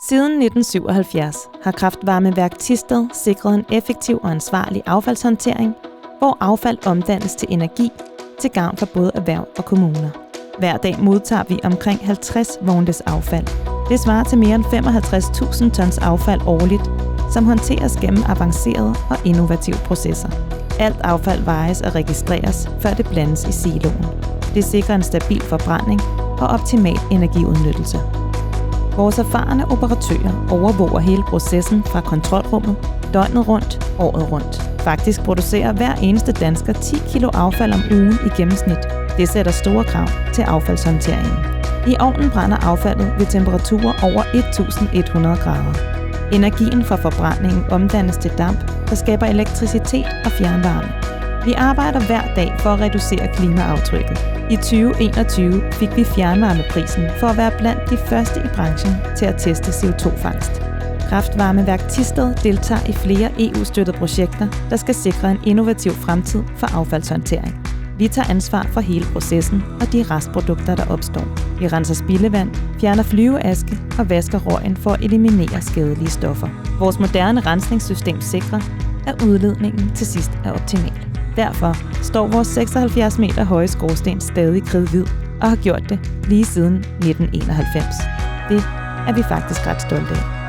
Siden 1977 har Kraft-Varme-Værk Thisted sikret en effektiv og ansvarlig affaldshåndtering, hvor affald omdannes til energi til gavn for både erhverv og kommuner. Hver dag modtager vi omkring 50 vognlæs affald. Det svarer til mere end 55.000 tons affald årligt, som håndteres gennem avancerede og innovative processer. Alt affald vejes og registreres, før det blandes i siloen. Det sikrer en stabil forbrænding og optimal energiudnyttelse. Vores erfarne operatører overvåger hele processen fra kontrolrummet, døgnet rundt, året rundt. Faktisk producerer hver eneste dansker 10 kilo affald om ugen i gennemsnit. Det sætter store krav til affaldshåndteringen. I ovnen brænder affaldet ved temperaturer over 1100 grader. Energien fra forbrændingen omdannes til damp, der skaber elektricitet og fjernvarme. Vi arbejder hver dag for at reducere klimaaftrykket. I 2021 fik vi fjernvarmeprisen for at være blandt de første i branchen til at teste CO2-fangst. Kraft-Varme-Værk Thisted deltager i flere EU-støttede projekter, der skal sikre en innovativ fremtid for affaldshåndtering. Vi tager ansvar for hele processen og de restprodukter, der opstår. Vi renser spildevand, fjerner flyveaske og vasker røgen for at eliminere skadelige stoffer. Vores moderne rensningssystem sikrer, at udledningen til sidst er optimal. Derfor står vores 76 meter høje skorsten stadig kridhvid og har gjort det lige siden 1991. Det er vi faktisk ret stolte af.